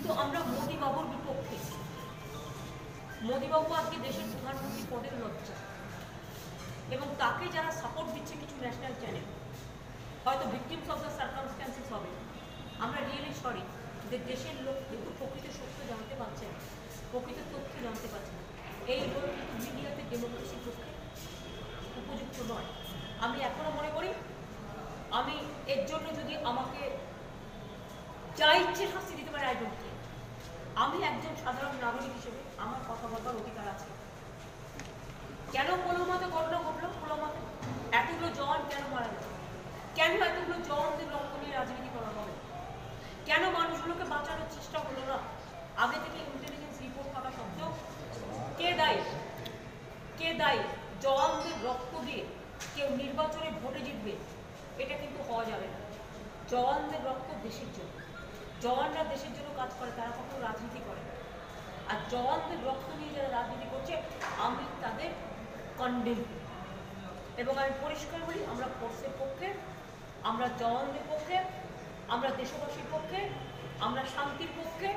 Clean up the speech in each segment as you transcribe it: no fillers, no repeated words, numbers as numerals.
কিন্তু আমরা মোদি বাবুর বিপক্ষে। মোদি বাবু আজকে দেশের প্রধানমন্ত্রী পদের লজ্জা, এবং তাকে যারা সাপোর্ট দিচ্ছে কিছু ন্যাশনাল চ্যানেল, হয়তো ভিকটিমস অফ দ্য সার্কামস্ট্যান্সেস হবে। আমরা রিয়েলি সরি যে দেশের লোক কিন্তু প্রকৃত সত্য জানতে পারছে না, প্রকৃত তথ্য জানতে পারছে না। এই লোক কিন্তু মিডিয়াতে ডেমোক্রেসির পক্ষে উপযুক্ত নয়। আমি এখনো মনে করি আমি এর জন্য যদি আমাকে যা ইচ্ছে শাস্তি দিতে পারে, আমি একজন সাধারণ নাগরিক হিসেবে আমার কথা বলার অধিকার আছে। কেন পুলওয়ামাতে ঘটনা ঘটলো? পুলওয়ামাতে এতগুলো জওয়ান কেন মারা গেল? কেন এতগুলো জওয়ানদের রক্ত নিয়ে রাজনীতি করা হবে? কেন মানুষগুলোকে বাঁচানোর চেষ্টা হলো না? আগে থেকে ইন্টেলিজেন্স রিপোর্ট থাকা সত্ত্বেও কে দায়ী? কে দায়ী? জওয়ানদের রক্ত দিয়ে কেউ নির্বাচনে ভোটে জিতবে, এটা কিন্তু হওয়া যাবে না। জওয়ানদের রক্ত দেশের জন্য, জওয়ানরা দেশের জন্য কাজ করে, তারা কখনো রাজনীতি করে না। আর জওয়ানদের রক্ত নিয়ে যারা রাজনীতি করছে, আমি তাদের কন্ডেম করি। এবং আমি পরিষ্কার বলি, আমরা ফোর্সের পক্ষে, আমরা জওয়ানদের পক্ষে, আমরা দেশবাসীর পক্ষে, আমরা শান্তির পক্ষে,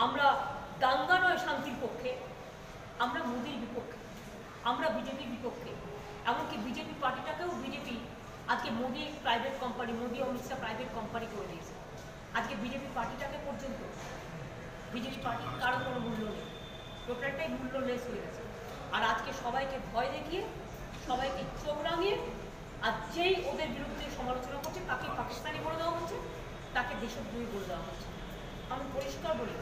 আমরা দাঙ্গা নয় শান্তির পক্ষে। আমরা মোদির বিপক্ষে, আমরা বিজেপির বিপক্ষে। এমনকি বিজেপি পার্টিটাকেও বিজেপি আজকে Modi private company, Modi Amit Shah private company করে দিয়েছে। আজকে বিজেপি পার্টিটাকে পর্যন্ত, বিজেপি পার্টির কারো কোনো মূল্য নেই, টোটালটাই মূল্যলেস হয়ে গেছে। আর আজকে সবাইকে ভয় দেখিয়ে, সবাইকে চোখ রাঙিয়ে, আর যেই ওদের বিরুদ্ধে সমালোচনা করছে তাকে পাকিস্তানি বলে দেওয়া হচ্ছে, তাকে দেশদ্রোহী বলে দেওয়া হচ্ছে। আমি পরিষ্কার বলি,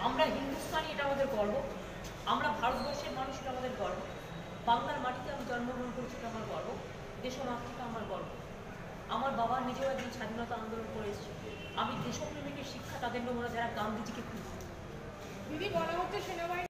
আমরা হিন্দুস্তানি, এটা আমাদের গর্ব। আমরা ভারতবর্ষের মানুষ, এটা আমাদের গর্ব। বাংলার মাটিতে আমি জন্মগ্রহণ করেছি, এটা আমার গর্ব। দেশমাতৃকা আমার গর্ব। আমার বাবা নিজেও একদিন স্বাধীনতা আন্দোলন করে এসেছে। আমি দেশপ্রেমিকের শিক্ষা তাদের নেবো না যারা গান্ধীজিকে খুঁজছে। দিদি, বলা হচ্ছে সেনাবাহিনী